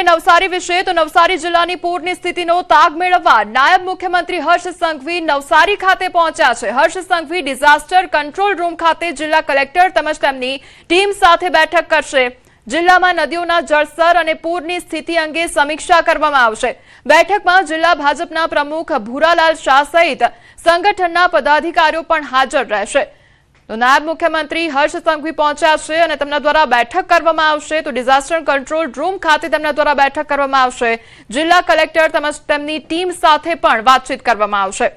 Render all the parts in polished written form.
નવસારી વિશે તો નવસારી જિલ્લાની પૂરની સ્થિતિનો તાગ મેળવવા નાયબ મુખ્યમંત્રી હર્ષ સંઘવી નવસારી ખાતે પહોંચ્યા છે। Harsh Sanghavi disaster control room ખાતે જિલ્લા કલેક્ટર તેમજ તેમની ટીમ સાથે બેઠક કરશે। જિલ્લામાં નદીઓના જળસ્તર અને પૂરની સ્થિતિ અંગે સમીક્ષા કરવામાં આવશે। બેઠકમાં જિલ્લા ભાજપના પ્રમુખ ભૂરાલાલ શાહ સહિત સંગઠનના પદાધિકારીઓ પણ હાજર રહેશે। तो नायब मुख्यमंत्री हर्ष संघवी पहुंच्या छे अने तेमना द्वारा बैठक करवामां आवशे। तो डिजास्टर कंट्रोल रूम खाते तेमना द्वारा बैठक करवामां आवशे। जिल्ला कलेक्टर तेमज तेमनी टीम साथे पण वातचीत करवामां आवशे।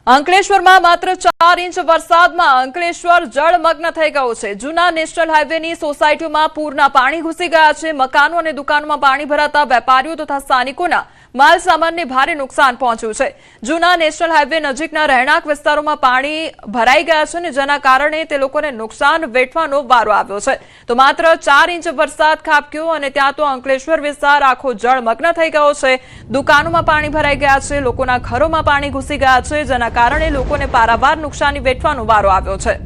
अंकलेश्वरमां मात्र 4 इंच वरसादमां अंकलेश्वर जलमग्न थई गयो छे। जूना नेशनल हाईवेनी सोसायटीओमां पूરના पाणी घुसी गया छे। मकानो अने दुकानोमां पाणी भराता वेपारीओ तथा स्थानिकोना माल सामानने भारे नुकसान पहोंच्युं छे। जूना नेशनल हाईवे नजीकना રહેણાંક વિસ્તારોમાં પાણી ભરાઈ ગયા છે અને જેના કારણે તે લોકોને નુકસાન વેઠવાનો વારો આવ્યો છે। તો માત્ર 4 ઇંચ વરસાદ ખાબક્યો અને ત્યાં તો અંકલેશ્વર વિસ્તાર આખો જળમગ્ન થઈ ગયો છે। દુકાનોમાં પાણી ભરાઈ ગયા છે, લોકોના ઘરોમાં પાણી ઘૂસી ગયા છે, જેના કારણે લોકોને પારાવાર નુકસાની વેઠવાનો વારો આવ્યો છે।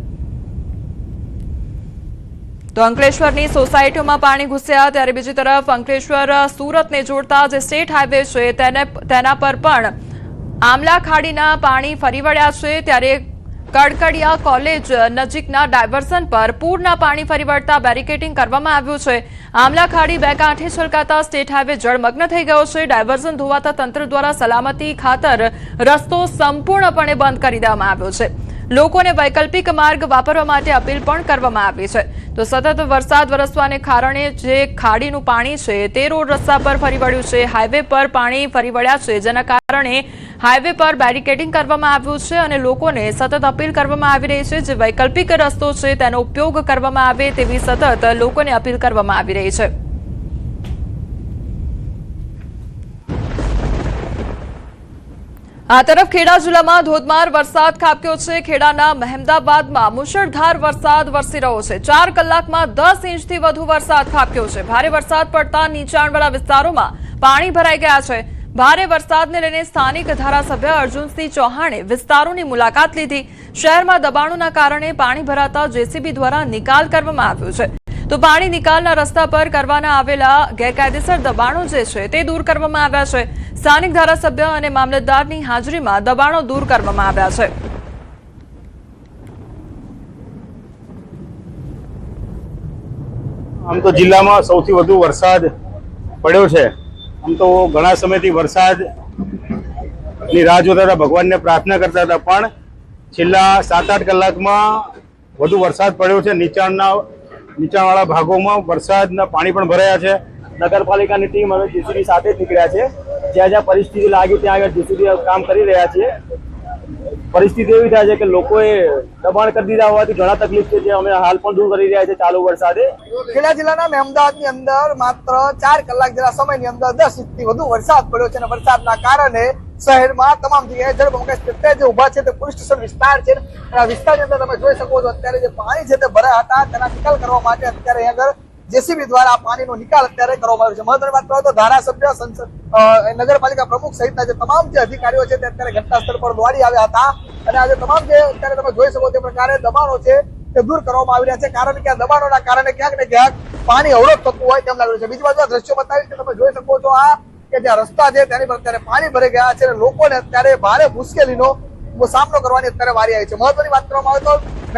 तो अंकलेश्वरनी सोसायटीओमां पाणी घुस्या त्यारे बीजी तरफ अंकलेश्वर सूरतने जोड़ता जे स्टेट हाईवे छे तेना पर पण आमला खाड़ीना पाणी फरी वळ्या छे। त्यारे कड़कड़िया कॉलेज नजीकना डायवर्सन पर पूરના पाणी फरी वळता बेरिकेडिंग करवामां આવ્યું છે। आमला खाड़ी બે કાંઠે છલકાતા स्टेट हाईवे जळमग्न થઈ ગયો છે। डायवर्सन ધોવાતા તંત્ર દ્વારા સલામતી ખાતર રસ્તો સંપૂર્ણપણે બંધ કરી દેવામાં આવ્યો છે। લોકોને વૈકલ્પિક માર્ગ વાપરવા માટે અપીલ પણ કરવામાં આવી છે। તો સતત વરસાદ વરસવાને કારણે જે ખાડીનું પાણી છે તે રોડ રસ્તા પર ફરી વળ્યું છે। હાઈવે પર પાણી ફરી વળ્યા છે, જેના કારણે હાઈવે પર બેરિકેડિંગ કરવામાં આવ્યું છે અને લોકોને સતત અપીલ કરવામાં આવી રહી છે જે વૈકલ્પિક રસ્તો છે તેનો ઉપયોગ કરવામાં આવે તેવી સતત લોકોને અપીલ કરવામાં આવી રહી છે। आ तरफ खेड़ा जिल्लामां धोधमार वरसाद खाबक्यो छे। खेड़ाना महेमदाबादमां मुसळधार वरसाद वरसी रह्यो छे। 4 कलाकमां 10 इंचथी वधु वरसाद खाबक्यो छे। भारे वरसाद पड़ता नीचाणवाळा विસ્તારોમાં पाणी भराई गया छे। भारे वरसादने लईने स्थानिक धारासभ्य अर्जुनसिंह चौहाणे विસ્તારોની मुलाकात लीधी। शहेरमां दबाणोना कारणे पाणी भराता जेसीबी द्वारा निकाल करवामां આવ્યો છે। तो पाणी निकालना रस्ता पर करवाना आवेला गैरकायदेसर दबाणो जे छे ते दूर करवामां આવ્યા છે। स्थानिक धारासभ्य અને મામલતદારની હાજરીમાં દબાણો दूर करवामां આવ્યા છે। આમ તો જિલ્લામાં સૌથી વધુ વરસાદ પડ્યો છે। આમ તો ઘણા સમયથી વરસાદની રાહ જોતા હતા, ભગવાનને પ્રાર્થના કરતા હતા, પણ છેલ્લા 7-8 કલાકમાં વધુ વરસાદ પડ્યો છે। નીચાણવાળા ભાગોમાં વરસાદના પાણી પણ ભરાયા છે। નગરપાલિકાની ટીમ હવે જેસીબી સાથે જ નીકળ્યા છે। જ્યાં જ્યાં પરિસ્થિતિ લાગી ત્યાં આગળ જેસીબી કામ કરી રહ્યા છે। પરિસ્થિતિ એવી થાય છે કે લોકોએ દબાણ કરી દીધા હોવાથી ઘણા તકલીફ છે જે અમે હાલ પણ દૂર કરી રહ્યા છે ચાલુ વરસાદે। ખેડા જિલ્લાના મહેમદાવાદની અંદર માત્ર 4 કલાક જેટલા સમયની અંદર 10 ઇંચથી વધુ વરસાદ પડ્યો છે અને વરસાદના કારણે શહેરમાં તમામ જગ્યાએ જળબંબાકાર સ્થિતિ જે ઉભા છે તે પોલીસ સ્ટેશન વિસ્તાર છે। આ વિસ્તારની અંદર તમે જોઈ શકો છો અત્યારે જે પાણી છે તે ભરાયા હતા તેના નિકાલ કરવા માટે અત્યારે અહીં આગળ જેસીબી દ્વારા આ પાણીનો નિકાલ અત્યારે કરવામાં આવ્યો છે। મહત્વની વાત કરો તો ધારાસભ્ય, નગરપાલિકા પ્રમુખ સહિતના જે તમામ જે અધિકારીઓ છે તે અત્યારે ઘટના સ્થળ પર દોડી આવ્યા હતા અને આજે તમામ જે અત્યારે તમે જોઈ શકો તે પ્રકારે દબાણો છે તે દૂર કરવામાં આવી રહ્યા છે। કારણ કે આ દબાણોના કારણે ક્યાંક ને ક્યાંક પાણી અવરોધ થતું હોય તેમ લાગી રહ્યું છે। બીજી બાજુ આ દ્રશ્યો બતાવીશ કે તમે જોઈ શકો છો આ કે જે રસ્તા છે તેની પર અત્યારે પાણી ભરાઈ ગયા છે અને લોકોને અત્યારે ભારે મુશ્કેલીનો સામનો કરવાની અત્યારે વારી આવી છે। મહત્વની વાત કરવામાં આવે તો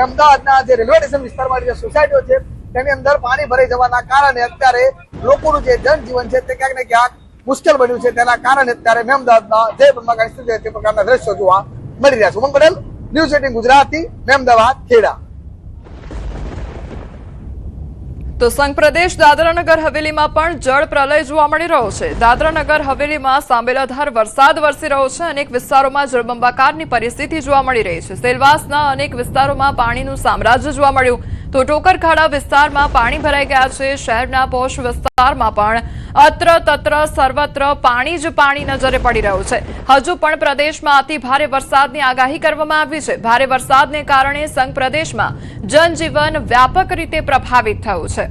અમદાવાદના જે રેલવે સ્ટેશન વિસ્તારમાં જે સોસાયટીઓ છે તેની અંદર પાણી ભરાઈ જવાના કારણે અત્યારે લોકોનું જે જનજીવન છે તે ક્યાંક ને ક્યાંક મુશ્કેલ બન્યું છે। તેના કારણે અત્યારે મહેમદાવાદમાં જે બંબાકાની સ્થિતિ તે પ્રકારના દ્રશ્યો જોવા મળી રહ્યા છે। ઉમંગ પટેલ, ન્યૂઝ 18 ગુજરાતી, મહેમદાવાદ, ખેડા। તો સંઘ પ્રદેશ દાદરાનગર હવેલીમાં પણ જળ પ્રલય જોવા મળી રહ્યો છે। દાદરાનગર હવેલીમાં સાંબેલાધાર વરસાદ વરસી રહ્યો છે। અનેક વિસ્તારોમાં જળબંબાકારની પરિસ્થિતિ જોવા મળી રહી છે। સેલવાસના અનેક વિસ્તારોમાં પાણીનું સામ્રાજ્ય જોવા મળ્યું। તો ટોકરખાડા વિસ્તારમાં પાણી ભરાઈ ગયા છે। શહેરના પોશ વિસ્તારમાં પણ અત્ર તત્ર સર્વત્ર પાણી જ પાણી નજરે પડી રહ્યું છે। હજુ પણ પ્રદેશમાં અતિ ભારે વરસાદની આગાહી કરવામાં આવી છે। ભારે વરસાદને કારણે સંઘ પ્રદેશમાં જનજીવન વ્યાપક રીતે પ્રભાવિત થયું છે।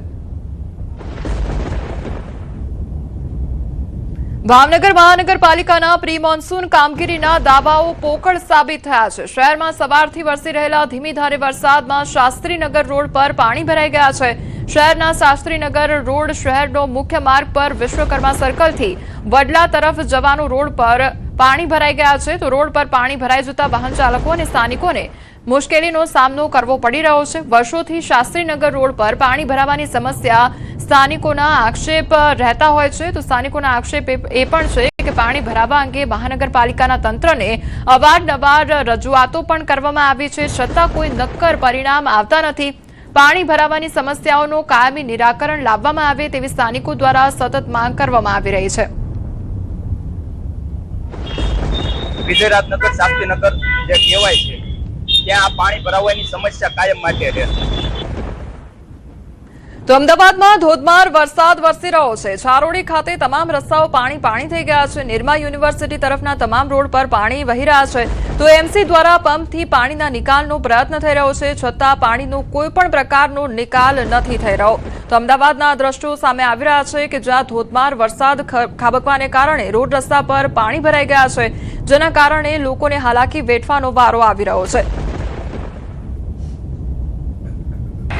ભાવનગર મહાનગરપાલિકાના પ્રી મોન્સૂન કામગીરીના દાવાઓ પોકળ સાબિત થયા છે। શહેરમાં સવારથી વરસી રહેલા ધીમી ધારે વરસાદમાં શાસ્ત્રીનગર રોડ પર પાણી ભરાઈ ગયા છે। શહેરના શાસ્ત્રીનગર રોડ શહેરનો મુખ્ય માર્ગ પર વિશ્વકર્મા સર્કલથી વડલા તરફ જવાનો રોડ પર પાણી ભરાઈ ગયા છે. તો રોડ પર પાણી ભરાઈ જતા વાહન ચાલકો અને સ્થાનિકોને મુશ્કેલીનો સામનો કરવો પડી રહ્યો છે. વર્ષોથી શાસ્ત્રીનગર રોડ પર પાણી ભરાવાની સમસ્યા સ્થાનિકોના આક્ષેપ રહેતા હોય છે. તો સ્થાનિકોના આક્ષેપ એ પણ છે કે પાણી ભરાવા અંગે મહાનગરપાલિકાના તંત્રને અવારનવાર રજૂઆતો પણ કરવામાં આવી છે, છતાં કોઈ નક્કર પરિણામ આવતા નથી. પાણી ભરાવાની સમસ્યાઓનું કાયમી નિરાકરણ લાવવામાં આવે તેવી સ્થાનિકો દ્વારા સતત માંગ કરવામાં આવી રહી છે. વિજયરાજનગર શાસ્ત્રીનગર જે કહેવાય છે ત્યાં આ પાણી ભરાવાની સમસ્યા કાયમ માટે રહેશે. તો અમદાવાદમાં ધોધમાર વરસાદ વરસી રહ્યો છે. છારોડી ખાતે તમામ રસ્તાઓ પાણી થઈ ગયા છે. નિરમા યુનિવર્સિટી તરફના તમામ રોડ પર પાણી વહી રહ્યા છે. તો એમસી દ્વારા પંપથી પાણીના નિકાલનો પ્રયત્ન થઈ રહ્યો છે, છતાં પાણીનો કોઈ પણ પ્રકારનો નિકાલ નથી થઈ રહ્યો. તો અમદાવાદના દ્રશ્યો સામે આવી રહ્યા છે કે જ્યાં ધોધમાર વરસાદ ખાબકવાને કારણે રોડ રસ્તા પર પાણી ભરાઈ ગયા છે, જેના કારણે લોકોને હાલાકી વેઠવાનો વારો આવી રહ્યો છે.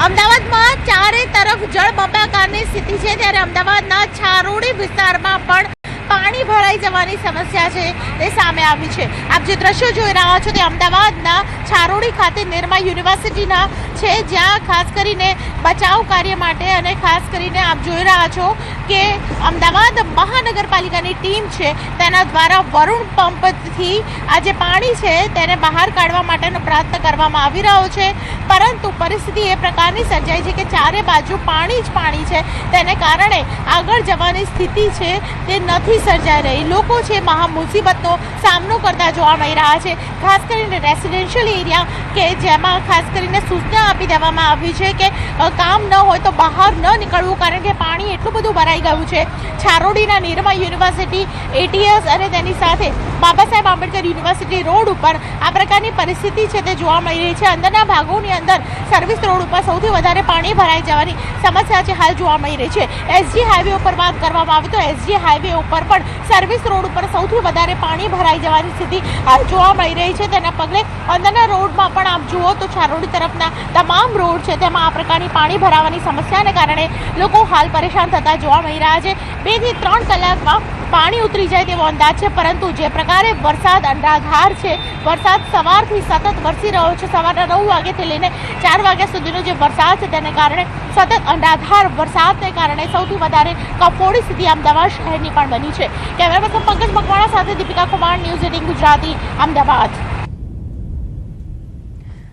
અમદાવાદમાં ચારે તરફ જળબંબાકારની સ્થિતિ છે, ત્યારે અમદાવાદના છારોડી વિસ્તારમાં પણ પાણી ભરાઈ જવાની સમસ્યા છે તે સામે આવી છે. આપ જે દ્રશ્યો જોઈ રહ્યા છો તે અમદાવાદના છારોડી ખાતે નિરમા યુનિવર્સિટીના છે, જ્યાં ખાસ કરીને બચાવ કાર્ય માટે અને ખાસ કરીને આપ જોઈ રહ્યા છો કે અમદાવાદ મહાનગરપાલિકાની ટીમ છે તેના દ્વારા વરુણ પંપથી આ જે પાણી છે તેને બહાર કાઢવા માટેનો પ્રયત્ન કરવામાં આવી રહ્યો છે, પરંતુ પરિસ્થિતિ એ પ્રકારની સર્જાઈ છે કે ચારે બાજુ પાણી જ પાણી છે. તેને કારણે આગળ જવાની સ્થિતિ છે તે નથી સર્જાઈ રહી. લોકો છે મહા મુસીબતનો સામનો કરતા જોવા મળી રહ્યા છે. ખાસ કરીને રેસિડેન્શિયલ એરિયા કે જેમાં ખાસ કરીને સૂચના આપી દેવામાં આવી છે કે કામ ન હોય તો બહાર ન નીકળવું, કારણ કે પાણી એટલું બધું ભરાઈ ગયું છે. છારોડીના નિરમા યુનિવર્સિટી, એટીએસ અને તેની સાથે બાબા સાહેબ આંબેડકર યુનિવર્સિટી રોડ ઉપર આ પ્રકારની પરિસ્થિતિ છે તે જોવા મળી રહી છે. અંદરના ભાગોની અંદર સર્વિસ રોડ ઉપર સૌથી વધારે પાણી ભરાઈ જવાની સમસ્યા છે હાલ જોવા મળી રહી છે. એસજી હાઈવે ઉપર વાત કરવામાં આવે તો એસજી હાઈવે ઉપર પણ સર્વિસ રોડ ઉપર સૌથી વધારે પાણી ભરાઈ જવાની સ્થિતિ હાલ જોવા મળી રહી છે. તેના પગલે અંદરના રોડમાં પણ આપ જુઓ તો છારોડી તરફના તમામ રોડ છે તેમાં આ પ્રકારની પાણી ભરાવાની સમસ્યાને કારણે લોકો હાલ પરેશાન થતા જોવા મળી રહ્યા છે. 2 થી 3 કલાકમાં પાણી ઉતરી જાય તેવો અંદાજ છે, પરંતુ જે પ્રકારે વરસાદ અનરાધાર છે, વરસાદ સવારથી સતત વરસી રહ્યો છે. સવારના 9 વાગ્યાથી લઈને 4 વાગ્યા સુધીનો જે વરસાદ છે તેને કારણે સતત અનરાધાર વરસાદને કારણે સૌથી વધારે કફોડી સ્થિતિ અમદાવાદ શહેરની પણ બની છે. કેમેરા પર્સન પંકજ મકવાણા સાથે દીપિકા કુમાર, ન્યૂઝ 18 ગુજરાતી, અમદાવાદ.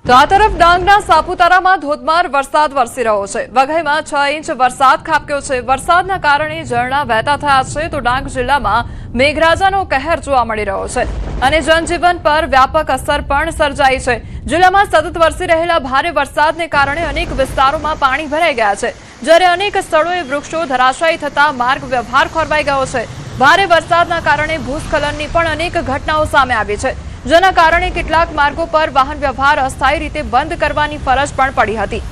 તો આ તરફ ડાંગના સાપુતારામાં ધોધમાર વરસાદ વરસી રહ્યો છે. વઘઈમાં 6 ઇંચ વરસાદ ખાબક્યો છે. વરસાદના કારણે ઝરણા વહેતા થયા છે. તો ડાંગ જિલ્લામાં મેઘરાજાનો કહેર જોવા મળી રહ્યો છે અને જનજીવન પર વ્યાપક અસર પણ સર્જાઈ છે. જિલ્લામાં સતત વરસી રહેલા ભારે વરસાદને કારણે અનેક વિસ્તારોમાં પાણી ભરાઈ ગયા છે, જ્યારે અનેક સ્થળોએ વૃક્ષો ધરાશાયી થતા માર્ગ વ્યવહાર ખોરવાઈ ગયો છે. ભારે વરસાદના કારણે ભૂસ્ખલનની પણ અનેક ઘટનાઓ સામે આવી છે, જેના કારણે કેટલાક માર્ગો પર વાહન વ્યવહાર અસ્થાયી રીતે બંધ કરવાની ફરજ પણ પડી હતી.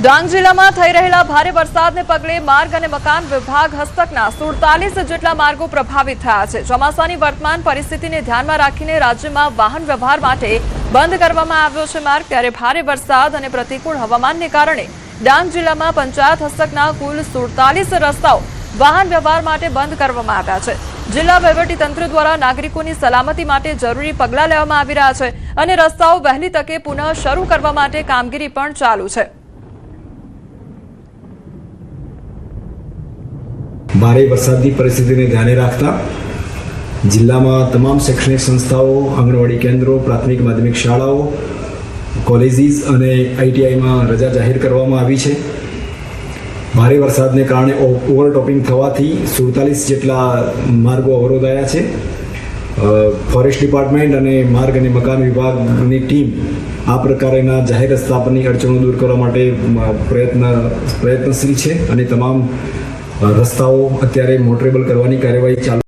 ડાંગ જિલ્લામાં થઈ રહેલા ભારે વરસાદને પગલે માર્ગ અને મકાન વિભાગ હસ્તકના 47 જેટલા માર્ગો પ્રભાવિત થયા છે. ચોમાસાની વર્તમાન પરિસ્થિતિને ધ્યાનમાં રાખીને રાજ્યમાં વાહન વ્યવહાર માટે બંધ કરવામાં આવ્યો છે માર્ગ. ત્યારે ભારે વરસાદ અને પ્રતિકૂળ હવામાનને કારણે ડાંગ જિલ્લામાં પંચાયત હસ્તકના કુલ 47 રસ્તાઓ વાહન વ્યવહાર માટે બંધ કરવામાં આવ્યા છે. જિલ્લા વહીવટીતંત્ર દ્વારા નાગરિકોની સલામતી માટે જરૂરી પગલાં લેવામાં આવી રહ્યા છે અને રસ્તાઓ વહેલી તકે પુનઃ શરૂ કરવા માટે કામગીરી પણ ચાલુ છે. ભારે વરસાદની પરિસ્થિતિને ધ્યાને રાખતા જિલ્લામાં તમામ શૈક્ષણિક સંસ્થાઓ, આંગણવાડી કેન્દ્રો, પ્રાથમિક માધ્યમિક શાળાઓ, કોલેજીસ અને આઈટીઆઈમાં રજા જાહેર કરવામાં આવી છે. ભારે વરસાદને કારણે ઓવરટોપિંગ થવાથી 47 જેટલા માર્ગો અવરોધાયા છે. ફોરેસ્ટ ડિપાર્ટમેન્ટ અને માર્ગ અને મકાન વિભાગની ટીમ આ પ્રકારના જાહેર રસ્તા પરની અડચણો દૂર કરવા માટે પ્રયત્નશીલ છે અને તમામ રસ્તાઓ અત્યારે મોટરેબલ કરવાની કાર્યવાહી ચાલુ